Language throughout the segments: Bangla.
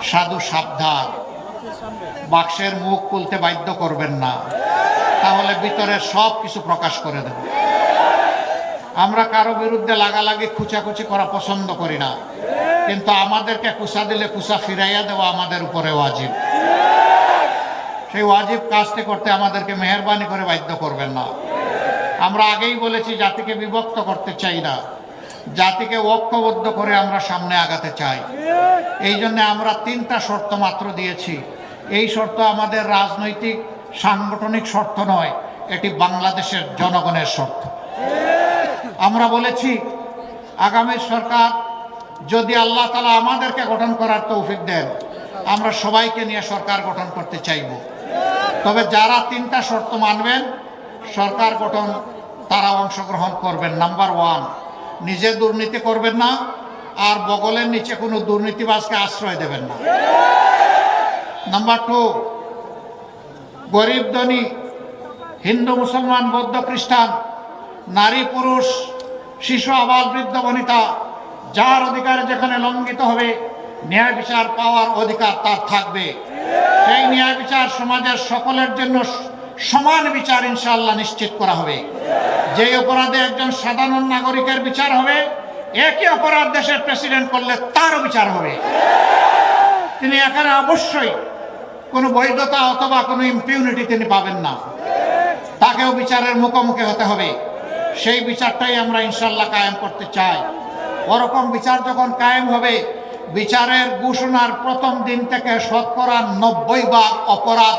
সাধু সাবধান, বাক্সের মুখ খুলতে বাধ্য করবেন না, তাহলে ভিতরের সব কিছু প্রকাশ করে দেব। আমরা কারো বিরুদ্ধে লাগালাগি খুচাখুচি করা পছন্দ করি না, কিন্তু আমাদেরকে কুচা দিলে কুচা ফিরাইয়া দেওয়া আমাদের উপরে ওয়াজিব। সেই ওয়াজিব কাজটি করতে আমাদেরকে মেহেরবানি করে বাধ্য করবেন না। আমরা আগেই বলেছি, জাতিকে বিভক্ত করতে চাই না, জাতিকে ঐক্যবদ্ধ করে আমরা সামনে আগাতে চাই। এই জন্য আমরা 3টা শর্ত মাত্র দিয়েছি। এই শর্ত আমাদের রাজনৈতিক সাংগঠনিক শর্ত নয়, এটি বাংলাদেশের জনগণের শর্ত। আমরা বলেছি, আগামী সরকার যদি আল্লাহ তাআলা আমাদেরকে গঠন করার তৌফিক দেন, আমরা সবাইকে নিয়ে সরকার গঠন করতে চাইব। তবে যারা 3টা শর্ত মানবেন, সরকার গঠন তারা অংশগ্রহণ করবেন। নাম্বার 1, নিজে দুর্নীতি করবেন না, আর বগলের নিচে কোনো দুর্নীতিবাজকে আশ্রয় দেবেন না। নাম্বার 2, গরিব ধনী, হিন্দু মুসলমান বৌদ্ধ খ্রিস্টান, নারী পুরুষ, শিশু আবাল বৃদ্ধ বনিতা, যার অধিকার যেখানে লঙ্ঘিত হবে, ন্যায় বিচার পাওয়ার অধিকার তার থাকবে। সেই ন্যায় বিচার সমাজের সকলের জন্য সমান বিচার ইনশাআল্লাহ নিশ্চিত করা হবে। যে অপরাধে একজন সাধারণ নাগরিকের বিচার হবে, একই অপরাধ দেশের প্রেসিডেন্ট করলে তারও বিচার হবে। তিনি এখানে অবশ্যই কোনো বৈধতা অথবা কোনো ইম্পিউনিটি তিনি পাবেন না, তাকেও বিচারের মুখোমুখি হতে হবে। সেই বিচারটাই আমরা ইনশাআল্লাহ কায়েম করতে চাই। ওরকম বিচার যখন কায়েম হবে, বিচারের ঘোষণার প্রথম দিন থেকে 90% অপরাধ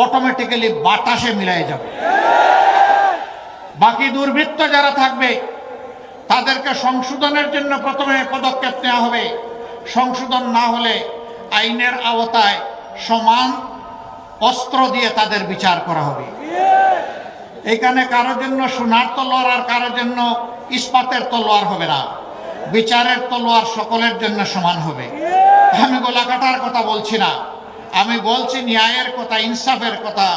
অটোমেটিক্যালি বাতাসে মিলিয়ে যাবে। বাকি দুর্বৃত্ত যারা থাকবে, তাদেরকে সংশোধনের জন্য প্রথমে পদক্ষেপ নেওয়া হবে। সংশোধন না হলে আইনের আওতায় সমান অস্ত্র দিয়ে তাদের বিচার করা হবে। এখানে কারোর জন্য সোনার তলোয়ার আর কারোর জন্য ইস্পাতের তলোয়ার হবে না। বিচারের তলোয়ার সকলের জন্য সমান হবে। আমি গলা কাটার কথা বলছি না, আমি বলছি ন্যায়ের কথা, ইনসাফের কথা,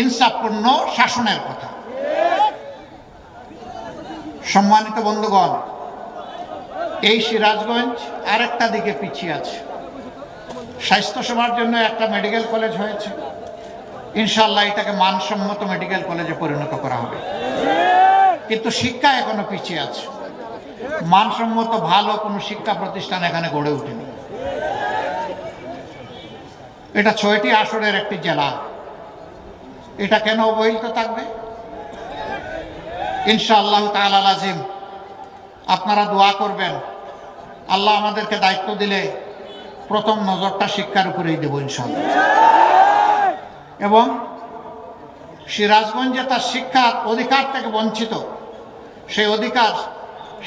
ইনসাফপূর্ণ শাসনের কথা। সম্মানিত বন্ধুগণ, এই সিরাজগঞ্জ আরেকটা দিকে পিছিয়ে আছে। স্বাস্থ্যসেবার জন্য একটা মেডিকেল কলেজ হয়েছে, ইনশাআল্লাহ এটাকে মানসম্মত মেডিকেল কলেজে পরিণত করা হবে। কিন্তু শিক্ষা এখনো পিছিয়ে আছে, মানসম্মত ভালো কোনো শিক্ষা প্রতিষ্ঠান এখানে গড়ে ওঠেনি। এটা 6টি আসনের একটি জেলা, এটা কেন অবহেলিত থাকবে? ইনশাআল্লাহ তাআলা লাজিম আপনারা দোয়া করবেন। আল্লাহ আমাদেরকে দায়িত্ব দিলে প্রথম নজরটা শিক্ষার উপরেই দেব ইনশাআল্লাহ। এবং সিরাজগঞ্জে তার শিক্ষার অধিকার থেকে বঞ্চিত, সেই অধিকার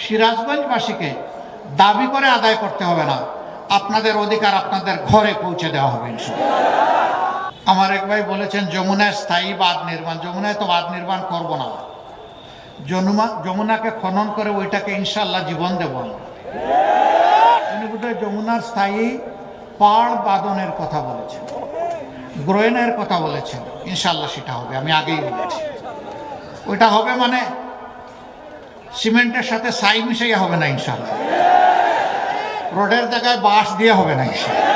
সিরাজগঞ্জবাসীকে দাবি করে আদায় করতে হবে না, আপনাদের অধিকার আপনাদের ঘরে পৌঁছে দেওয়া হবে ইনশাআল্লাহ। আমার এক ভাই বলেছেন যমুনায় স্থায়ী বাঁধ নির্মাণ। যমুনায় তো বাঁধ নির্মাণ করব না, যমুনাকে খনন করে ওইটাকে ইনশাআল্লাহ জীবন দেব আমরা। উনি বোধহয় যমুনার স্থায়ী পাড় বাঁধনের কথা বলেছেন, গ্রহণের কথা বলেছেন। ইনশাআল্লাহ সেটা হবে, আমি আগেই বলেছি। ওইটা হবে মানে সিমেন্টের সাথে ছাই মিশাইয়া হবে না ইনশাআল্লাহ, রোডের জায়গায় বাঁশ দিয়ে হবে না ইনশাআল্লাহ।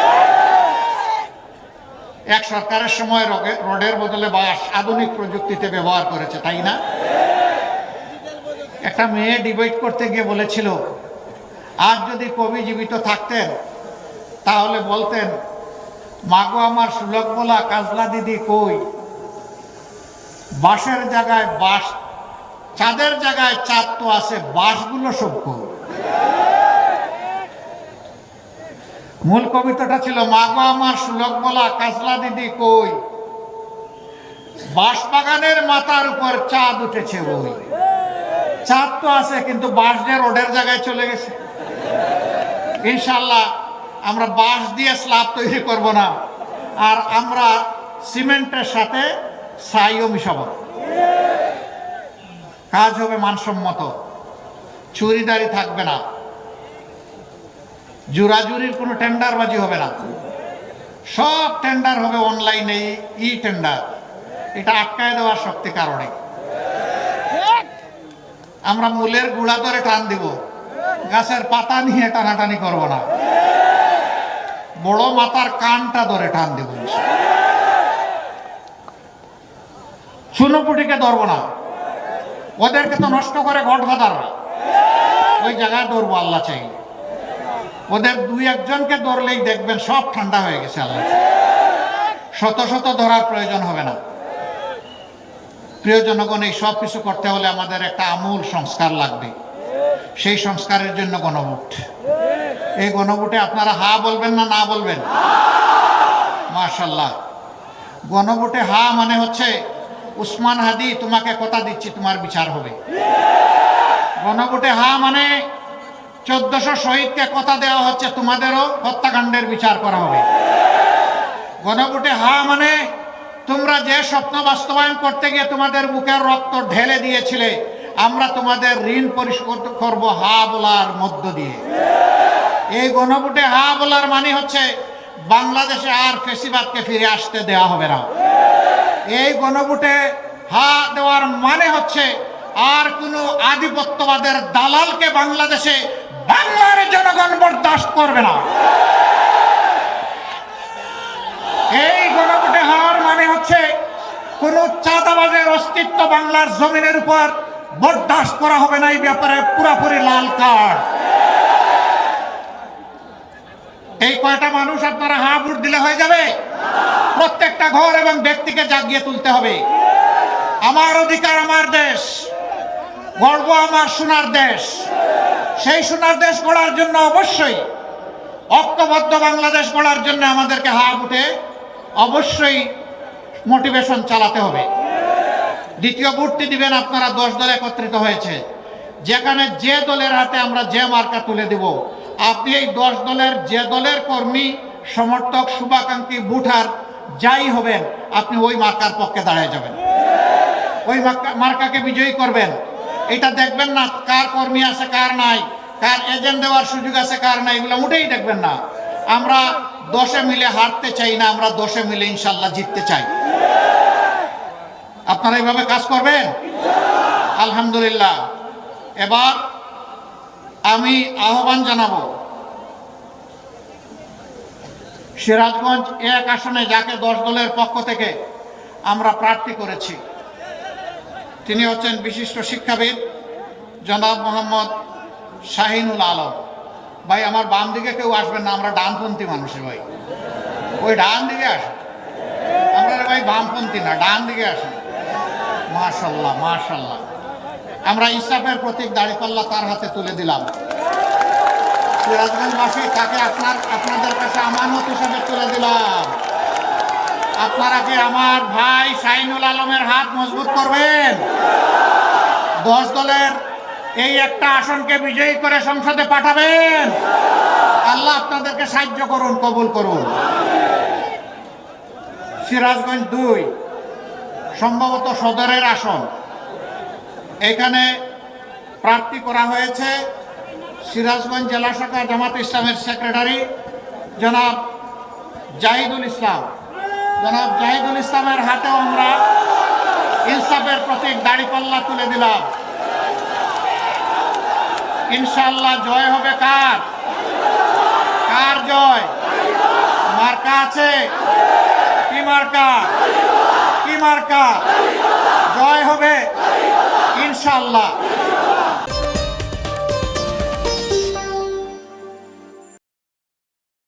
এক সরকারের সময় রোডের বদলে বাঁশ আধুনিক প্রযুক্তিতে ব্যবহার করেছে, তাই না? একটা মেয়ে ডিবেট করতে গিয়ে বলেছিল, আজ যদি কবি জীবিত থাকতেন তাহলে বলতেন, মাগো আমার সুলক বলা কাজলা দিদি কই, বাঁশের জায়গায় বাঁশ, চাঁদের জায়গায় চাঁদ তো আছে, বাঁশগুলো সব কই। মূল কবিতাটা ছিল, মাগো আমার সুলক বলা কাজলা দিদি কই, বাঁশ বাগানের মাথার উপর চাঁদ উঠেছে বই। চাঁদ তো আছে, কিন্তু বাঁশ যে রোডের জায়গায় চলে গেছে। ইনশাআল্লাহ আমরা বাঁশ দিয়ে স্ল্যাব তৈরি করব না, আর আমরা সিমেন্টের সাথে ছাইও মিশাবো। কাজ হবে মানসম্মত, চুরিদারি থাকবে না, জোরাজুরির কোনো টেন্ডারবাজি হবে না, সব টেন্ডার হবে অনলাইনে, ই টেন্ডার। এটা আটকায় দেওয়ার শক্তি কারণে আমরা মূলের গুড়া ধরে টান দিব, গাছের পাতা নিয়ে টানাটানি করব না। বড় মাতার কানটা ধরে টান দেব। চুনোপুটিকে ধরবো না, ওদেরকে তো নষ্ট করে গডফাদাররা, ওই জায়গায় ধরবো আল্লাহ চাই। ওদের দুই একজনকে ধরলেই দেখবেন সব ঠান্ডা হয়ে গেছে আল্লাহ। শত শত ধরার প্রয়োজন হবে না। প্রিয় জনগণ, এই সব কিছু করতে হলে আমাদের একটা আমূল সংস্কার লাগবে। সেই সংস্কারের জন্য গণভোট। এই গণভোটে আপনারা হা বলবেন না না বলবেন? মাশাআল্লাহ। গণভোটে হা মানে হচ্ছে উসমান হাদি তোমাকে কথা দিচ্ছি তোমার বিচার হবে। গণভোটে হা মানে 1400 শহীদকে কথা দেওয়া হচ্ছে তোমাদেরও হত্যাকাণ্ডের বিচার করা হবে। গণভোটে হা মানে তোমরা যে স্বপ্ন বাস্তবায়ন করতে গিয়ে তোমাদের বুকের রক্ত ঢেলে দিয়েছিলে, আমরা তোমাদের ঋণ পরিশোধ করব হা বলার মধ্য দিয়ে। এই গণভোটে হা বলার মানে হচ্ছে বাংলাদেশে আর ফ্যাসিবাদকে ফিরে আসতে দেওয়া হবে না। এই গণভোটে হা দেওয়ার মানে হচ্ছে আর কোনো আধিপত্যবাদের দালালকে বাংলাদেশে বাংলার জনগণ বরদাস্ত করবে না। এই গণভোটে হার মানে হচ্ছে কোন চাঁদাবাজের অস্তিত্ব বাংলার জমিনের উপর বরদাস্ত করা হবে না। এই ব্যাপারে পুরোপুরি লাল কার্ড। এই কয়টা মানুষ আপনারা হা ভোট দিলে হয়ে যাবে? প্রত্যেকটা ঘর এবং ব্যক্তিকে জাগিয়ে তুলতে হবে। আমার অধিকার, আমার দেশ, গর্ব আমার সোনার দেশ। সেই সোনার দেশ গড়ার জন্য অবশ্যই ঐক্যবদ্ধ বাংলাদেশ গড়ার জন্য আমাদেরকে হা ভোটে অবশ্যই মোটিভেশন চালাতে হবে। দ্বিতীয় ভোটটি দিবেন আপনারা 10 দল একত্রিত হয়েছে, যেখানে যে দলের হাতে আমরা যে মার্কা তুলে দিব, আপনি এই 10 দলের যে দলের কর্মী, সমর্থক, শুভাকাঙ্ক্ষী, ভোটার যাই হবেন, আপনি ওই মার্কার পক্ষে দাঁড়িয়ে যাবেন, ওই মার্কাকে বিজয়ী করবেন। এটা দেখবেন না কার কর্মী আছে কার নাই, কার এজেন্ট দেওয়ার সুযোগ আছে কার নাই, এগুলো মোটেই দেখবেন না। আমরা 10-এ মিলে হারতে চাই না, আমরা 10-এ মিলে ইনশাল্লাহ জিততে চাই। আপনারা এইভাবে কাজ করবেন? আলহামদুলিল্লাহ। এবার আমি আহ্বান জানাবো, সিরাজগঞ্জ 1 আসনে যাকে 10 দলের পক্ষ থেকে আমরা প্রার্থী করেছি, তিনি হচ্ছেন বিশিষ্ট শিক্ষাবিদ জনাব মোহাম্মদ শাহিনুল আলম। ভাই আমার বাম দিকে কেউ আসবেন না, আমরা ডানপন্থী মানুষের ভাই, ওই ডান দিকে আসেন। আমরা ভাই বামপন্থী না, ডান দিকে আসেন। মাশাআল্লাহ মাশাআল্লাহ। আমরা ইনসাফের প্রতীক দাঁড়িপাল্লা তার হাতে তুলে দিলাম। সিরাজগঞ্জবাসী তাকে আপনাদের কাছে আমানত হিসাবে তুলে দিলাম। আপনারা কি আমার ভাই শাহিনুল আলমের হাত মজবুত করবেন? 10 দলের এই একটা আসনকে বিজয়ী করে সংসদে পাঠাবেন। আল্লাহ আপনাদেরকে সাহায্য করুন, কবুল করুন। সিরাজগঞ্জ 2 সম্ভবত সদরের আসন, এখানে প্রার্থী করা হয়েছে সিরাজগঞ্জ জেলা শাখা জামাত ইসলামের সেক্রেটারি জনাব জাহিদুল ইসলাম। জনাব জাহিদুল ইসলামের হাতেও আমরা ইনসাফের প্রতীক দাঁড়িপাল্লা তুলে দিলাম। ইনশাআল্লাহ জয় হবে কার? কার জয়? মার্কা আছে? কি মার্কা? কি মার্কা? জয় হবে ইনশাআল্লাহ।